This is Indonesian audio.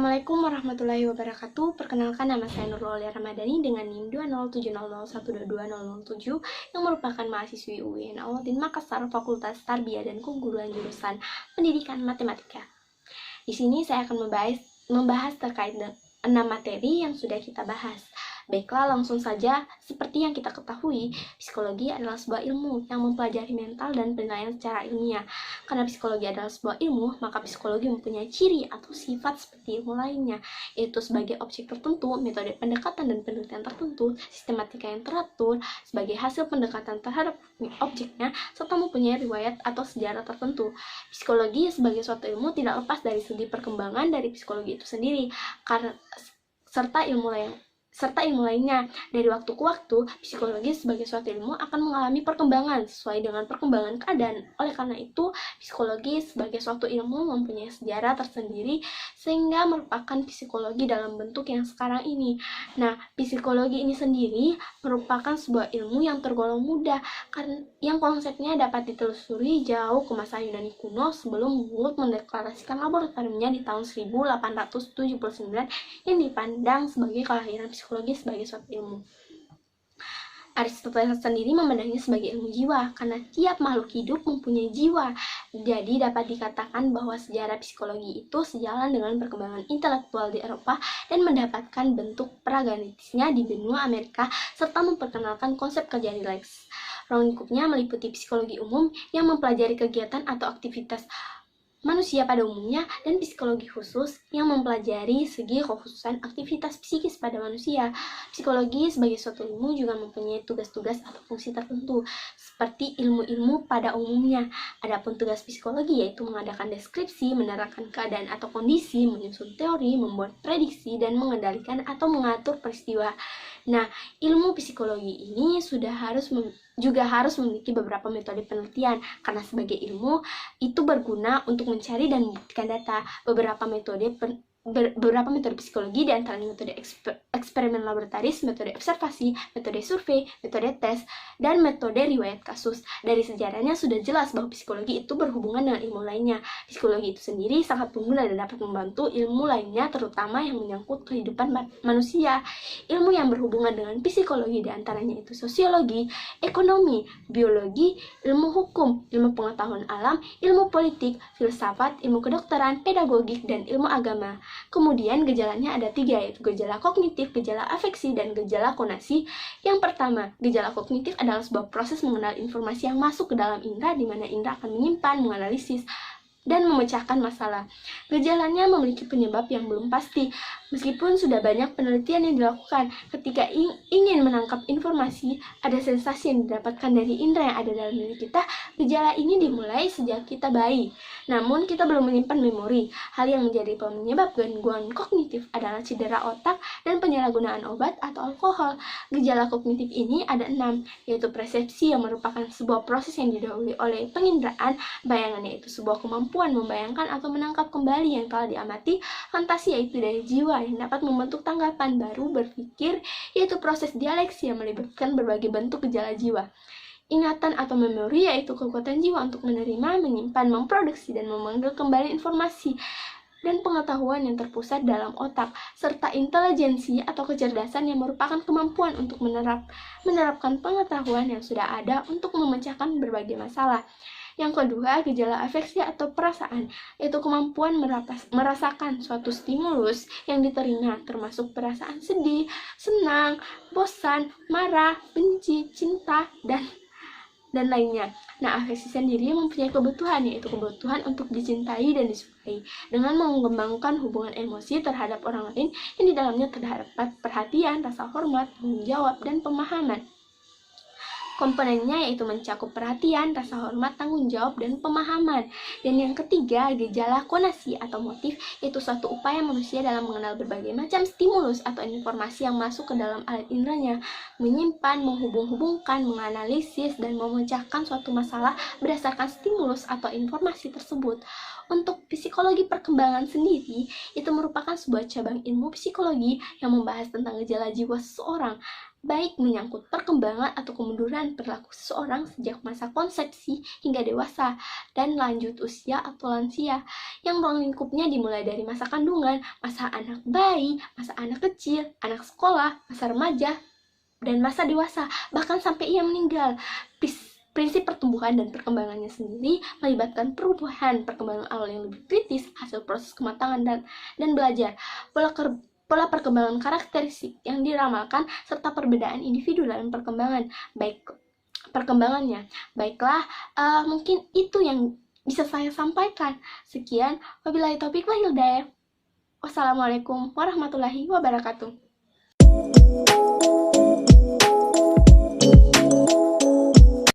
Assalamualaikum warahmatullahi wabarakatuh. Perkenalkan, nama saya Nurul Aulia Ramadhani dengan NIM 20700122007 yang merupakan mahasiswi UIN Alauddin Makassar, Fakultas Tarbiyah dan Keguruan jurusan Pendidikan Matematika. Di sini saya akan membahas terkait dengan 6 materi yang sudah kita bahas. Baiklah, langsung saja. Seperti yang kita ketahui, psikologi adalah sebuah ilmu yang mempelajari mental dan penilaian secara ilmiah. Karena psikologi adalah sebuah ilmu, maka psikologi mempunyai ciri atau sifat seperti ilmu lainnya, yaitu sebagai objek tertentu, metode pendekatan dan penelitian tertentu, sistematika yang teratur sebagai hasil pendekatan terhadap objeknya, serta mempunyai riwayat atau sejarah tertentu. Psikologi sebagai suatu ilmu tidak lepas dari segi perkembangan dari psikologi itu sendiri, serta ilmu lainnya. Dari waktu ke waktu, psikologi sebagai suatu ilmu akan mengalami perkembangan sesuai dengan perkembangan keadaan. Oleh karena itu, psikologi sebagai suatu ilmu mempunyai sejarah tersendiri sehingga merupakan psikologi dalam bentuk yang sekarang ini. Nah, psikologi ini sendiri merupakan sebuah ilmu yang tergolong mudah yang konsepnya dapat ditelusuri jauh ke masa Yunani kuno sebelum Wood mendeklarasikan laboratoriumnya di tahun 1879 yang dipandang sebagai kelahiran psikologi sebagai suatu ilmu. Aristoteles sendiri memandangnya sebagai ilmu jiwa karena tiap makhluk hidup mempunyai jiwa. Jadi dapat dikatakan bahwa sejarah psikologi itu sejalan dengan perkembangan intelektual di Eropa dan mendapatkan bentuk pragmatisnya di benua Amerika serta memperkenalkan konsep kerja rileks. Ruang lingkupnya meliputi psikologi umum yang mempelajari kegiatan atau aktivitas manusia pada umumnya, dan psikologi khusus yang mempelajari segi kekhususan aktivitas psikis pada manusia. Psikologi sebagai suatu ilmu juga mempunyai tugas-tugas atau fungsi tertentu, seperti ilmu-ilmu pada umumnya. Adapun tugas psikologi yaitu mengadakan deskripsi, menerangkan keadaan atau kondisi, menyusun teori, membuat prediksi, dan mengendalikan atau mengatur peristiwa. Nah, ilmu psikologi ini juga harus memiliki beberapa metode penelitian, karena sebagai ilmu itu berguna untuk mencari dan membuktikan data. Beberapa metode psikologi diantaranya metode eksperimen laboratoris, metode observasi, metode survei, metode tes, dan metode riwayat kasus. Dari sejarahnya sudah jelas bahwa psikologi itu berhubungan dengan ilmu lainnya. Psikologi itu sendiri sangat berguna dan dapat membantu ilmu lainnya, terutama yang menyangkut kehidupan manusia. Ilmu yang berhubungan dengan psikologi diantaranya itu sosiologi, ekonomi, biologi, ilmu hukum, ilmu pengetahuan alam, ilmu politik, filsafat, ilmu kedokteran, pedagogik, dan ilmu agama. Kemudian gejalanya ada 3, yaitu gejala kognitif, gejala afeksi, dan gejala konasi. Yang pertama, gejala kognitif adalah sebuah proses mengenal informasi yang masuk ke dalam indera, di mana indera akan menyimpan, menganalisis, dan memecahkan masalah. Gejalanya memiliki penyebab yang belum pasti. Meskipun sudah banyak penelitian yang dilakukan, ketika ingin menangkap informasi, ada sensasi yang didapatkan dari indera yang ada dalam diri kita. Gejala ini dimulai sejak kita bayi, namun kita belum menyimpan memori. Hal yang menjadi penyebab gangguan kognitif adalah cedera otak dan penyalahgunaan obat atau alkohol. Gejala kognitif ini ada 6, yaitu persepsi yang merupakan sebuah proses yang didahului oleh penginderaan, bayangan yaitu sebuah kemampuan membayangkan atau menangkap kembali yang telah diamati, fantasi yaitu dari jiwa yang dapat membentuk tanggapan baru berpikir, yaitu proses dialeksi yang melibatkan berbagai bentuk gejala jiwa. Ingatan atau memori yaitu kekuatan jiwa untuk menerima, menyimpan, memproduksi, dan memanggil kembali informasi dan pengetahuan yang terpusat dalam otak, serta intelijensi atau kecerdasan yang merupakan kemampuan untuk menerapkan pengetahuan yang sudah ada untuk memecahkan berbagai masalah. Yang kedua, gejala afeksi atau perasaan, yaitu kemampuan merasakan suatu stimulus yang diterima, termasuk perasaan sedih, senang, bosan, marah, benci, cinta, dan lainnya. Nah, afeksi sendiri mempunyai kebutuhan, yaitu kebutuhan untuk dicintai dan disukai, dengan mengembangkan hubungan emosi terhadap orang lain yang di dalamnya terdapat perhatian, rasa hormat, tanggung jawab, dan pemahaman. Komponennya yaitu mencakup perhatian, rasa hormat, tanggung jawab, dan pemahaman. Dan yang ketiga, gejala konasi atau motif, yaitu suatu upaya manusia dalam mengenal berbagai macam stimulus atau informasi yang masuk ke dalam alat inderanya, menyimpan, menghubung-hubungkan, menganalisis, dan memecahkan suatu masalah berdasarkan stimulus atau informasi tersebut. Untuk psikologi perkembangan sendiri, itu merupakan sebuah cabang ilmu psikologi yang membahas tentang gejala jiwa seseorang. baik menyangkut perkembangan atau kemunduran perilaku seseorang sejak masa konsepsi hingga dewasa, dan lanjut usia atau lansia, yang ruang lingkupnya dimulai dari masa kandungan, masa anak bayi, masa anak kecil, anak sekolah, masa remaja, dan masa dewasa, bahkan sampai ia meninggal. Prinsip pertumbuhan dan perkembangannya sendiri melibatkan perubahan perkembangan awal yang lebih kritis, hasil proses kematangan dan belajar, pola perkembangan karakteristik yang diramalkan, serta perbedaan individu dalam perkembangannya. Baiklah, mungkin itu yang bisa saya sampaikan. Sekian, wabillahi taufiq wal hidayah. Wassalamualaikum warahmatullahi wabarakatuh.